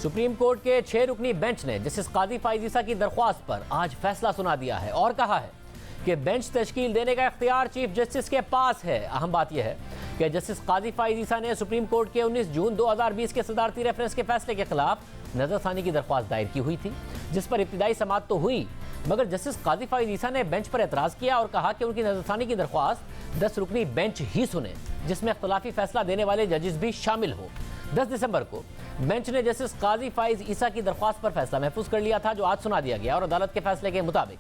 Supreme court के 6 रुकनी bench ने justice काजी फाइज ईसा की दरख्वास्त पर आज फैसला सुना दिया है और कहा है कि बेंच तश्कील देने का इख्तियार चीफ जस्टिस के पास है। अहम बात यह है कि जस्टिस काजी फाइज ईसा ने सुप्रीम कोर्ट के 19 जून 2020 के सदारती रेफरेंस के फैसले के खिलाफ नजरसानी की दरख्वास्त दायर की हुई थी, जिस पर इब्तिदाई समाअत तो हुई, मगर जस्टिस काजी फाइज ईसा ने बेंच पर एतराज़ किया और कहा कि उनकी नजरसानी की दरख्वास्त 10 रुकनी बेंच ही सुने, जिसमें इख्तलाफी फैसला देने वाले जजेस भी शामिल हो। 10 दिसंबर को बेंच ने जस्टिस काजी फाइज ईसा की दरख्वास्त पर फैसला महफूज कर लिया था, जो आज सुना दिया गया और अदालत के फैसले के मुताबिक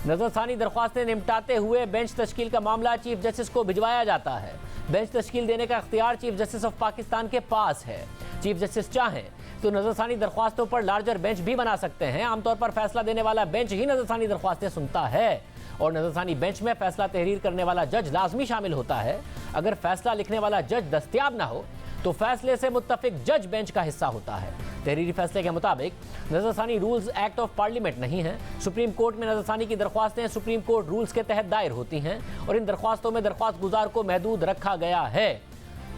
नजरसानी दरख्वास्तें निपटाते हुए बेंच तश्कील का मामला चीफ जस्टिस को भिजवाया जाता है। बेंच तश्कील देने का इख्तियार चीफ जस्टिस ऑफ पाकिस्तान के पास है। चीफ जस्टिस चाहें तो नजरसानी दरख्वास्तों पर लार्जर बेंच भी बना सकते हैं। आमतौर पर फैसला देने वाला बेंच ही नजरसानी दरख्वास्तें सुनता है और नजरसानी बेंच में फैसला तहरीर करने वाला जज लाजमी शामिल होता है। अगर फैसला लिखने वाला जज दस्तयाब ना हो तो फैसले से मुत्तफिक जज बेंच का हिस्सा होता है। तहरीरी फैसले के मुताबिक नजरसानी रूल्स एक्ट ऑफ पार्लियामेंट नहीं है। सुप्रीम कोर्ट में नजरसानी की दरख्वास्तें सुप्रीम कोर्ट रूल्स के तहत दायर होती हैं और इन दरख्वास्तों में दरख्वास्त गुजार को महदूद रखा गया है।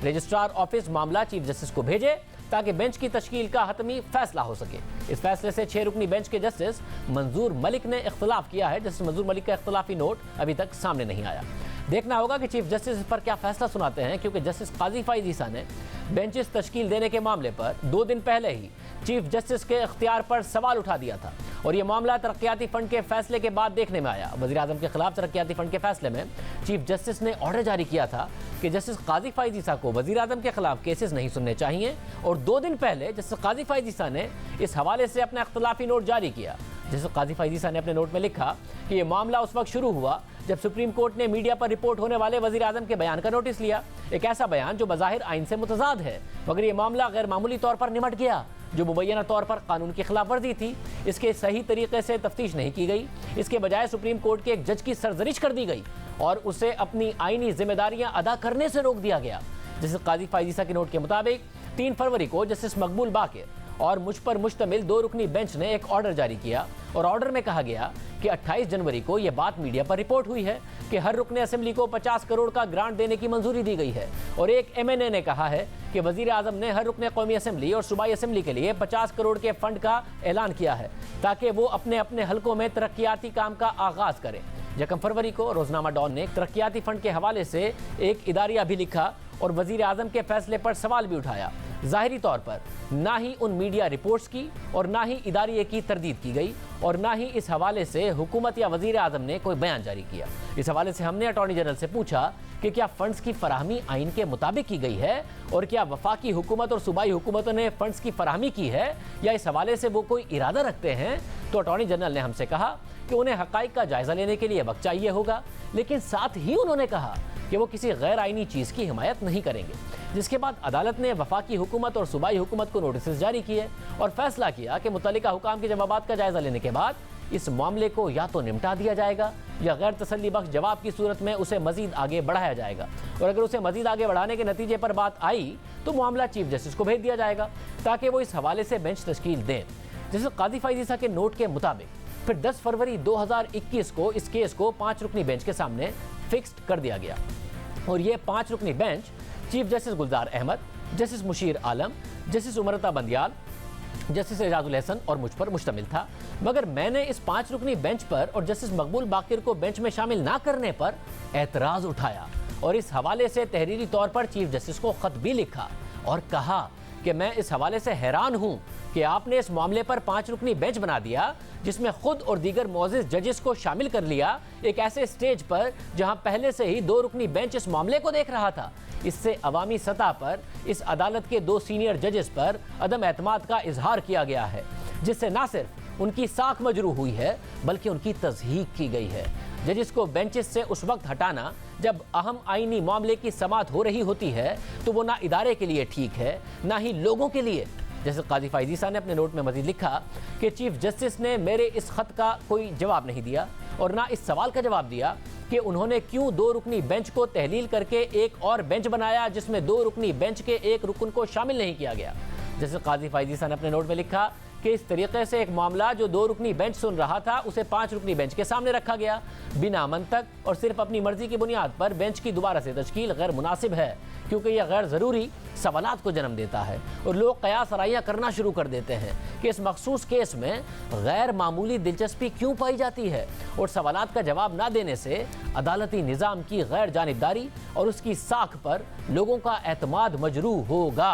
रजिस्ट्रार ऑफिस मामला चीफ जस्टिस को भेजे ताकि बेंच की तश्कील का हतमी फैसला हो सके। इस फैसले से 6 रुकनी बेंच के जस्टिस मंजूर मलिक ने इख्तलाफ किया है। जस्टिस मंजूर मलिक का इख्तलाफी नोट अभी तक सामने नहीं आया। देखना होगा कि चीफ जस्टिस इस पर क्या फैसला सुनाते हैं, क्योंकि जस्टिस काजी फाइज ईसा ने बेंचेस तश्कील देने के मामले पर 2 दिन पहले ही चीफ जस्टिस के इख्तियार पर सवाल उठा दिया था और यह मामला तरक्याती फंड के फैसले के बाद देखने में आया। वज़ीर आज़म के खिलाफ तरक्याती फंड के फैसले में चीफ जस्टिस ने ऑर्डर जारी किया था कि जस्टिस काजी फाइज ईसा को वज़ीर आज़म के खिलाफ केसेस नहीं सुनने चाहिए और 2 दिन पहले जस्टिस काजी फाइज ईसा ने इस हवाले से अपना इख्तलाफी नोट जारी किया। जस्टिस काजी फाइज ईसा ने अपने नोट में लिखा कि यह मामला उस वक्त शुरू हुआ जब सुप्रीम कोर्ट ने मीडिया पर रिपोर्ट होने वाले वज़ीर आज़म के बयान का नोटिस लिया, एक ऐसा बयान जो बज़ाहिर आइन से मुतज़ाद है, मगर यह मामला गैर मामूली तौर पर निमट गया, जो मुबैना तौर पर कानून की खिलाफ वर्जी थी। इसके सही तरीके से तफ्तीश नहीं की गई, इसके बजाय सुप्रीम कोर्ट के एक जज की सरजरिश कर दी गई और उसे अपनी आइनी जिम्मेदारियां अदा करने से रोक दिया गया। जस्टिस काजी फाइज ईसा के नोट के मुताबिक 3 फरवरी को जस्टिस मकबूल बाकिर और मुझ पर मुश्तमिल 2 रुकनी बेंच ने एक ऑर्डर जारी किया और ऑर्डर में कहा गया कि 28 जनवरी को यह बात मीडिया पर रिपोर्ट हुई है कि हर रुकन असेंबली को 50 करोड़ का ग्रांट देने की मंजूरी दी गई है और एक MNA ने कहा है कि वज़ीर आज़म ने हर रुकन कौमी असेंबली और सूबाई असेंबली के लिए 50 करोड़ के फंड का ऐलान किया है ताकि वो अपने अपने हलकों में तरक्याती काम का आगाज़ करें। 1 फरवरी को रोजनामा डॉन ने तरक्याती फंड के हवाले से एक इदारिया भी लिखा और वज़ीर आज़म के फैसले पर सवाल भी उठाया। ज़ाहिरी तौर पर ना ही उन मीडिया रिपोर्ट्स की और ना ही इदारिये की तरदीद की गई और ना ही इस हवाले से हुकूमत या वज़ीर आज़म ने कोई बयान जारी किया। इस हवाले से हमने अटॉर्नी जनरल से पूछा कि क्या फ़ंड्स की फराहमी आइन के मुताबिक की गई है और क्या वफाकी हुकूमत और सूबाई हुकूमतों ने फ़ंड्स की फराहमी की है या इस हवाले से वो कोई इरादा रखते हैं। तो अटॉर्नी जनरल ने हमसे कहा कि उन्हें हक़ाइक़ का जायज़ा लेने के लिए वक्त चाहिए होगा, लेकिन साथ ही उन्होंने कहा कि वो किसी गैर आइनी चीज़ की हिमायत नहीं करेंगे। जिसके बाद अदालत ने वफाकी हुकूमत और सूबाई हुकूमत को नोटिस जारी किए और फैसला किया कि मुतल्लिका हुकाम के जवाबात का जायज़ा लेने के बाद इस मामले को या तो निपटा दिया जाएगा या गैर तसल्ली बख्श जवाब की सूरत में उसे मजीद आगे बढ़ाया जाएगा और अगर उसे मजीद आगे बढ़ाने के नतीजे पर बात आई तो मामला चीफ जस्टिस को भेज दिया जाएगा ताकि वो इस हवाले से बेंच तश्कील दें। जैसे काजी फाइज ईसा के नोट के मुताबिक फिर 10 फरवरी 2021 को इस केस को 5 रुकनी बेंच के सामने फिक्स्ड कर दिया गया और ये 5 रुकनी बेंच चीफ जस्टिस गुलजार अहमद, जस्टिस मुशीर आलम, जस्टिस उमरता बंदियाल, जस्टिस एजाजुल हसन और मुझ पर मुश्तमिल था। मगर मैंने इस 5 रुकनी बेंच पर और जस्टिस मकबूल बाकिर को बेंच में शामिल ना करने पर एतराज़ उठाया और इस हवाले से तहरीरी तौर पर चीफ जस्टिस को ख़त भी लिखा और कहा कि मैं इस हवाले से हैरान हूँ कि आपने इस मामले पर 5 रुकनी बेंच बना दिया जिसमें खुद और दीगर मोअज़्ज़िज़ जजेस को शामिल कर लिया, एक ऐसे स्टेज पर जहां पहले से ही 2 रुकनी बेंच इस मामले को देख रहा था। इससे अवामी सतह पर इस अदालत के 2 सीनियर जजेस पर अदम एतमाद का इजहार किया गया है, जिससे ना सिर्फ उनकी साख मजरू हुई है बल्कि उनकी तज़हीक की गई है। जजेस को बेंचेस से उस वक्त हटाना जब अहम आइनी मामले की समाअत हो रही होती है तो वो ना इदारे के लिए ठीक है ना ही लोगों के लिए। जैसे काजी फाइज ईसा ने अपने नोट में मजीद लिखा कि चीफ जस्टिस ने मेरे इस खत का कोई जवाब नहीं दिया और ना इस सवाल का जवाब दिया कि उन्होंने क्यों 2 रुकनी बेंच को तहलील करके एक और बेंच बनाया जिसमें 2 रुकनी बेंच के एक रुकन को शामिल नहीं किया गया। जैसे काजी फाइज ईसा ने अपने नोट में लिखा कि इस तरीके से एक मामला जो 2 रुकनी बेंच सुन रहा था उसे 5 रुकनी बेंच के सामने रखा गया। बिना मंतक और सिर्फ अपनी मर्जी की बुनियाद पर बेंच की दोबारा से तश्कील गैर मुनासिब है, क्योंकि यह गैर ज़रूरी सवालात को जन्म देता है और लोग कयास आराइयाँ करना शुरू कर देते हैं कि इस मखसूस केस में गैर मामूली दिलचस्पी क्यों पाई जाती है और सवालात का जवाब ना देने से अदालती निज़ाम की गैर जानिबदारी और उसकी साख पर लोगों का एतमाद मजरूह होगा।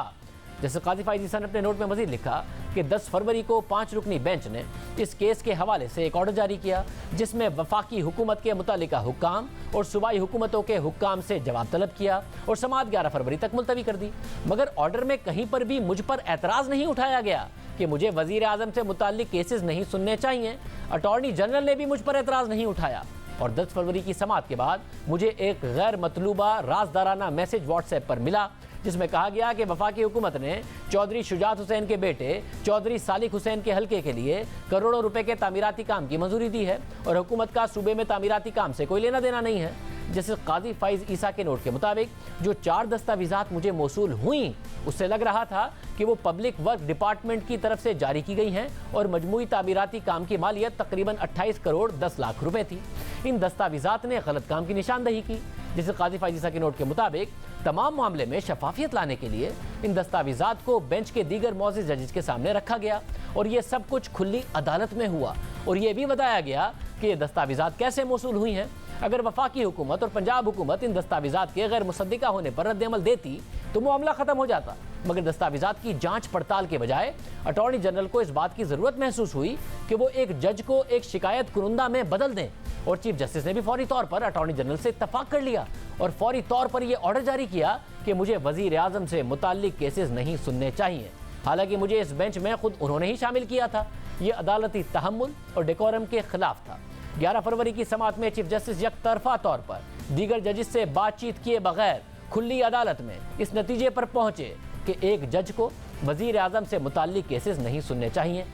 जैसे काजी फाइज ईसा ने अपने नोट में मजीद लिखा कि 10 फरवरी को 5 रुकनी बेंच ने इस केस के हवाले से एक ऑर्डर जारी किया जिसमें वफाकी हुकूमत के मुतालिका हुक्काम और सूबाई हुकूमतों के हुक्काम से जवाब तलब किया और समाअत 11 फरवरी तक मुलतवी कर दी। मगर ऑर्डर में कहीं पर भी मुझ पर एतराज़ नहीं उठाया गया कि मुझे वज़ीर आज़म से मुताल्लिक केसेस नहीं सुनने चाहिए। अटॉर्नी जनरल ने भी मुझ पर एतराज़ नहीं उठाया और 10 फरवरी की समाअत के बाद मुझे एक गैर मतलूबा राजदाराना मैसेज व्हाट्सएप पर मिला जिसमें कहा गया कि वफाकी हुकूमत ने चौधरी शुजात हुसैन के बेटे चौधरी सालिक हुसैन के हल्के के लिए करोड़ों रुपए के तामीराती काम की मंजूरी दी है और हुकूमत का सूबे में तामीराती काम से कोई लेना देना नहीं है। जैसे काजी फाइज ईसा के नोट के मुताबिक जो 4 दस्तावेजात मुझे मौसूल हुई उससे लग रहा था कि वो पब्लिक वर्क डिपार्टमेंट की तरफ से जारी की गई हैं और मजमूई तामीराती काम की मालियत तकरीबन 28 करोड़ 10 लाख रुपए थी। इन दस्तावेजात ने गलत काम की निशानदही की। जिसे काजी फाइज ईसा के नोट के मुताबिक तमाम मामले में शफाफियत लाने के लिए इन दस्तावेजात को बेंच के दीगर मौजूद जजेस के सामने रखा गया और ये सब कुछ खुली अदालत में हुआ और ये भी बताया गया कि ये दस्तावेजात कैसे मौसूल हुई हैं। अगर वफाकी हुकूमत और पंजाब हुकूमत इन दस्तावेजात के गैर मुसद्दिका होने पर रद्द-ए-अमल देती तो मामला खत्म हो जाता, मगर दस्तावेजात की जांच पड़ताल के बजाय अटॉर्नी जनरल को इस बात की जरूरत महसूस हुई कि वो एक जज को एक शिकायत कुरुंदा में बदल दें और चीफ जस्टिस ने भी फौरी तौर पर अटॉर्नी जनरल से इत्तफाक कर लिया और फौरी तौर पर यह ऑर्डर जारी किया कि मुझे वजीर आजम से मुताल्लिक केसेस नहीं सुनने चाहिए। हालांकि मुझे इस बेंच में खुद उन्होंने ही शामिल किया था। ये अदालती तहम्मुल और डेकोरम के खिलाफ था। 11 फरवरी की समाअत में चीफ जस्टिस यकतरफा तौर पर दीगर जजेस से बातचीत किए बगैर खुली अदालत में इस नतीजे पर पहुंचे कि एक जज को वजीर आजम से मुताल्लिक केसेस नहीं सुनने चाहिए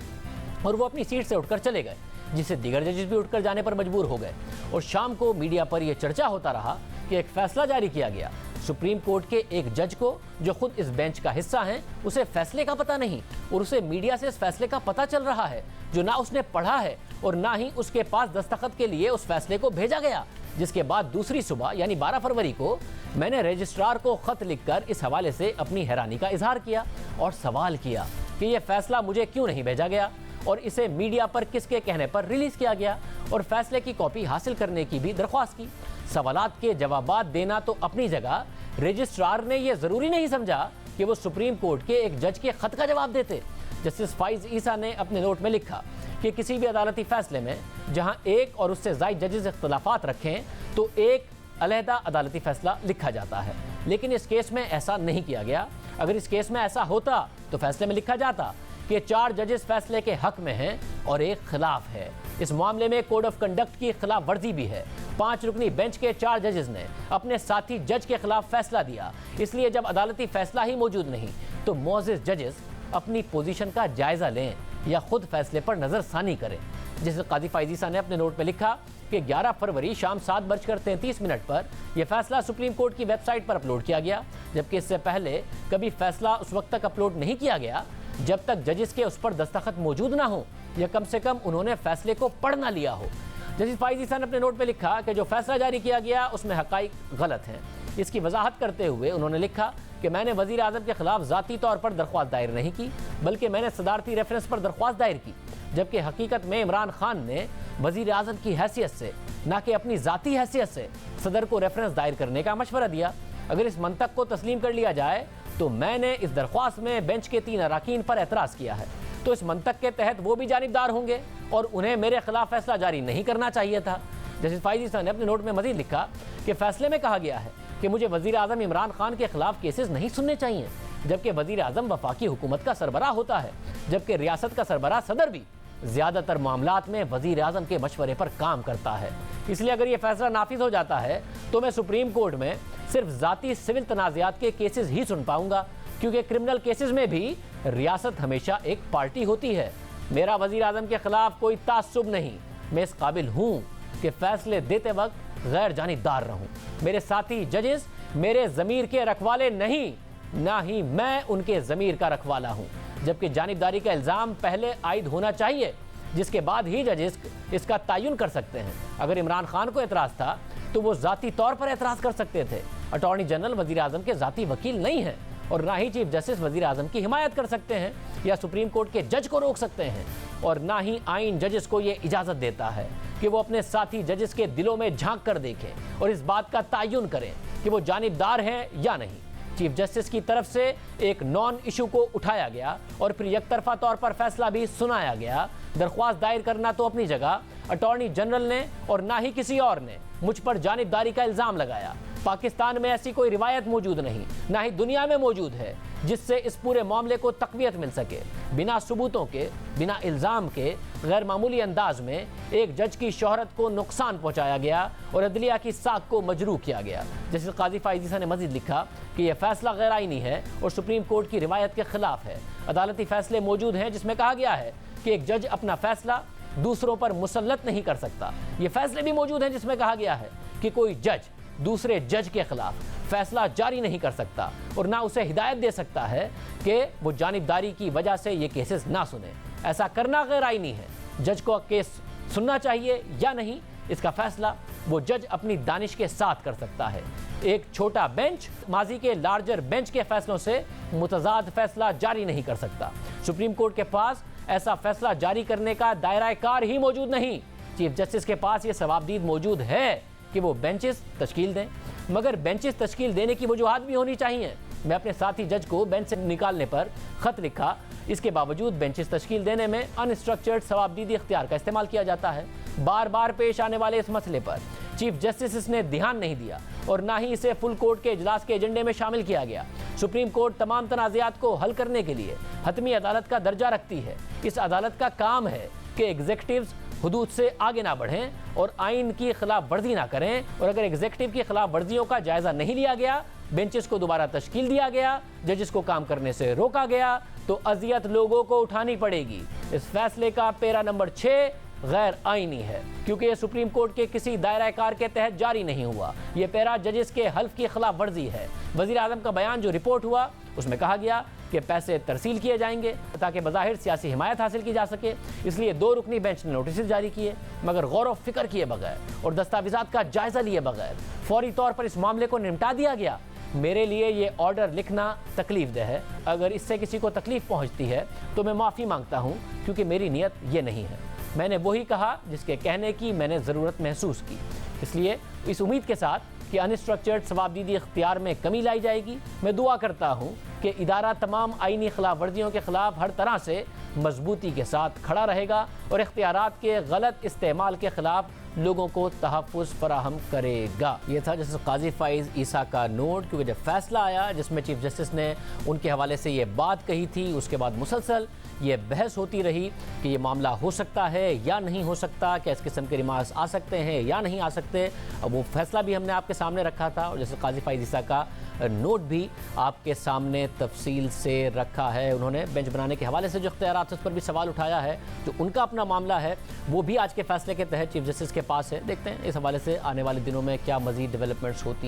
और वो अपनी सीट से उठकर चले गए, जिससे दीगर जजेस भी उठकर जाने पर मजबूर हो गए। और शाम को मीडिया पर यह चर्चा होता रहा कि एक फैसला जारी किया गया सुप्रीम कोर्ट के एक जज को जो खुद इस बेंच का हिस्सा हैं, उसे फैसले का पता नहीं और उसे मीडिया से इस फैसले का पता चल रहा है जो ना उसने पढ़ा है और ना ही उसके पास दस्तखत के लिए उस फैसले को भेजा गया। जिसके बाद दूसरी सुबह यानी 12 फरवरी को मैंने रजिस्ट्रार को खत लिखकर इस हवाले से अपनी हैरानी का इजहार किया और सवाल किया कि यह फैसला मुझे क्यों नहीं भेजा गया और इसे मीडिया पर किसके कहने पर रिलीज किया गया और फैसले की कॉपी हासिल करने की भी दरख्वास्त की। सवालात के जवाबात देना तो अपनी जगह, रजिस्ट्रार ने यह जरूरी नहीं समझा कि वो सुप्रीम कोर्ट के एक जज के खत का जवाब देते। जस्टिस फाइज ईसा ने अपने नोट में लिखा कि किसी भी अदालती फैसले में जहां एक और उससे ज़ायद जजेस इख्तलाफात रखें तो एक अलहदा अदालती फैसला लिखा जाता है, लेकिन इस केस में ऐसा नहीं किया गया। अगर इस केस में ऐसा होता तो फैसले में लिखा जाता कि 4 जजेस फैसले के हक में हैं और एक खिलाफ है। इस मामले में कोड ऑफ कंडक्ट की खिलाफ वर्जी भी है। 5 रुकनी बेंच के 4 जजेस ने अपने साथी जज के खिलाफ फैसला दिया, इसलिए जब अदालती फैसला ही मौजूद नहीं तो मौजूद जजेस अपनी पोजीशन का जायजा लें या खुद फैसले पर नजरसानी करें। जिसे काजी फाइज ईसा ने अपने नोट में लिखा कि 11 फरवरी शाम 7:33 पर यह फैसला सुप्रीम कोर्ट की वेबसाइट पर अपलोड किया गया, जबकि इससे पहले कभी फैसला उस वक्त तक अपलोड नहीं किया गया जब तक जजेस के उस पर दस्तखत मौजूद ना हो या कम से कम उन्होंने फैसले को पढ़ ना लिया हो। जस्टिस फाइज ईसा ने अपने नोट में लिखा कि जो फैसला जारी किया गया उसमें हकाइक गलत हैं। इसकी वजाहत करते हुए उन्होंने लिखा कि मैंने वजीर आजम के खिलाफ ज़ाती तौर पर दरख्वास्त दायर नहीं की, बल्कि मैंने सदारती रेफरेंस पर दरख्वास्त दायर की, जबकि हकीकत में इमरान खान ने वजीर आजम की हैसियत से ना कि अपनी ज़ाती हैसियत से सदर को रेफरेंस दायर करने का मशवरा दिया। अगर इस मंतक को तस्लीम कर लिया जाए तो मैंने इस दरख्वास्त में बेंच के 3 अराकीन पर एतराज़ किया है, तो इस मंतक के तहत वो भी जानिबदार होंगे और उन्हें मेरे खिलाफ फैसला जारी नहीं करना चाहिए था। जस्टिस फाइज ईसा ने अपने नोट में मजीद लिखा कि फैसले में कहा गया है कि मुझे वजीर आजम इमरान खान के खिलाफ केसेस नहीं सुनने चाहिए, जबकि वजीर आजम वफाकी हुकूमत का सरबराह होता है, जबकि रियासत का सरबराह सदर भी ज़्यादातर मामलात में वजीर आजम के मशवरे पर काम करता है। इसलिए अगर यह फैसला नाफिज हो जाता है तो मैं सुप्रीम कोर्ट में सिर्फ ज़ाती सिविल तनाज़ात के केसेस ही सुन पाऊंगा, क्योंकि क्रिमिनल केसेस में भी रियासत हमेशा एक पार्टी होती है। मेरा वजीर आजम के खिलाफ कोई तासुब नहीं, मैं इस काबिल हूँ कि फैसले देते वक्त गैर जानिबदार रहूँ। मेरे साथी जजेस मेरे ज़मीर के रखवाले नहीं, ना ही मैं उनके ज़मीर का रखवाला हूँ। जबकि जानिबदारी का इल्ज़ाम पहले आयद होना चाहिए, जिसके बाद ही जजेस इसका तयन कर सकते हैं। अगर इमरान खान को एतराज़ था तो वो ज़ाती तौर पर एतराज़ कर सकते थे। अटॉर्नी जनरल वज़ीर आज़म के ज़ाती वकील नहीं है और ना ही चीफ जस्टिस वज़ीर आज़म की हिमायत कर सकते हैं या सुप्रीम कोर्ट के जज को रोक सकते हैं, और ना ही आइन जजेस को ये इजाज़त देता है कि वो अपने साथी जजेस के दिलों में झांक कर देखें और इस बात का तयन करें कि वो जानिबदार हैं या नहीं। चीफ जस्टिस की तरफ से एक नॉन इशू को उठाया गया और फिर एकतरफा तौर पर फैसला भी सुनाया गया। दरख्वास्त दायर करना तो अपनी जगह, अटॉर्नी जनरल ने और ना ही किसी और ने मुझ पर जानिबदारी का इल्ज़ाम लगाया। पाकिस्तान में ऐसी कोई रिवायत मौजूद नहीं, ना ही दुनिया में मौजूद है, जिससे इस पूरे मामले को तक़वियत मिल सके। बिना सबूतों के, बिना इल्ज़ाम के, गैर मामूली अंदाज में एक जज की शोहरत को नुकसान पहुंचाया गया और अदलिया की साख को मजरूह किया गया। जैसे काजी फाइज़ ईसा ने मजीद लिखा कि यह फैसला गैर आईनी है और सुप्रीम कोर्ट की रिवायत के खिलाफ है। अदालती फैसले मौजूद हैं जिसमें कहा गया है कि एक जज अपना फैसला दूसरों पर मुसल्लत नहीं कर सकता। ये फैसले भी मौजूद हैं जिसमें कहा गया है कि कोई जज दूसरे जज के खिलाफ फैसला जारी नहीं कर सकता और ना उसे हिदायत दे सकता है कि वो जानिबदारी की वजह से ये केसेस ना सुने। ऐसा करना गैर आईनी है। जज को केस सुनना चाहिए या नहीं, इसका फैसला वो जज अपनी दानिश के साथ कर सकता है। एक छोटा बेंच माजी के लार्जर बेंच के फैसलों से मुतजाद फैसला जारी नहीं कर सकता। सुप्रीम कोर्ट के पास ऐसा फैसला जारी करने का दायरा कार ही मौजूद नहीं। चीफ जस्टिस के पास ये सवाबदीद मौजूद है कि वो बेंचेस तश्कील दें, मगर बेंचेस तश्कील देने की वजूहात भी होनी चाहिए। मैं अपने साथी जज को बेंच से निकालने पर ख़त लिखा, इसके बावजूद बेंचेस तश्कील देने में अनस्ट्रक्चर्ड सवाबदीदी इख्तियार का इस्तेमाल किया जाता है। बार बार पेश आने वाले इस मसले पर चीफ जस्टिस ने ध्यान नहीं दिया और ना ही इसे फुल कोर्ट के इजलास के एजेंडे में शामिल किया गया। सुप्रीम कोर्ट तमाम तनाज़ात को हल करने के लिए हतमी अदालत का दर्जा रखती है। इस अदालत का काम है कि एग्जीक्यूटिव्स हुदूद से आगे ना बढ़ें और आइन की खिलाफ वर्जी ना करें, और अगर एग्जीक्यूटिव की खिलाफ वर्जियों का जायजा नहीं लिया गया, बेंचेस को दोबारा तश्कील दिया गया, जजेस को काम करने से रोका गया, तो अजियत लोगों को उठानी पड़ेगी। इस फैसले का पैरा नंबर 6 गैर आईनी है क्योंकि ये सुप्रीम कोर्ट के किसी दायरा कार के तहत जारी नहीं हुआ। ये पैरा जजेस के हल्फ की खिलाफ वर्जी है। वज़ीर आज़म का बयान जो रिपोर्ट हुआ उसमें कहा गया कि पैसे तरसील किए जाएंगे ताकि बज़ाहिर सियासी हिमायत हासिल की जा सके, इसलिए 2 रुकनी बेंच ने नोटिस जारी किए, मगर गौर व फिक्र किए बगैर और दस्तावेज़ात का जायज़ा लिए बगैर फौरी तौर पर इस मामले को निपटा दिया गया। मेरे लिए ये ऑर्डर लिखना तकलीफ दह है। अगर इससे किसी को तकलीफ पहुंचती है तो मैं माफ़ी मांगता हूं, क्योंकि मेरी नीयत ये नहीं है। मैंने वही कहा जिसके कहने की मैंने ज़रूरत महसूस की। इसलिए इस उम्मीद के साथ कि अनस्ट्रक्चर्ड सवाबदीदी इख्तियार में कमी लाई जाएगी, मैं दुआ करता हूँ कि इदारा तमाम आइनी खिलाफ वर्जियों के खिलाफ हर तरह से मजबूती के साथ खड़ा रहेगा और इख्तियारात के गलत इस्तेमाल के खिलाफ लोगों को तहफ़्फ़ुज़ फराहम करेगा। ये था जस्टिस काजी फाइज़ ईसा का नोट, क्योंकि जब फैसला आया जिसमें चीफ जस्टिस ने उनके हवाले से ये बात कही थी, उसके बाद मुसलसल ये बहस होती रही कि ये मामला हो सकता है या नहीं हो सकता, क्या इस किस्म के रिमार्क्स आ सकते हैं या नहीं आ सकते। अब वो फैसला भी हमने आपके सामने रखा था और जैसे काजी फाइज़ ईसा का नोट भी आपके सामने तफसील से रखा है। उन्होंने बेंच बनाने के हवाले से जो इख्तियारात है उस पर भी सवाल उठाया है, जो उनका अपना मामला है वो भी आज के फैसले के तहत चीफ जस्टिस के पास है। देखते हैं इस हवाले से आने वाले दिनों में क्या मज़ीद डेवलपमेंट्स होती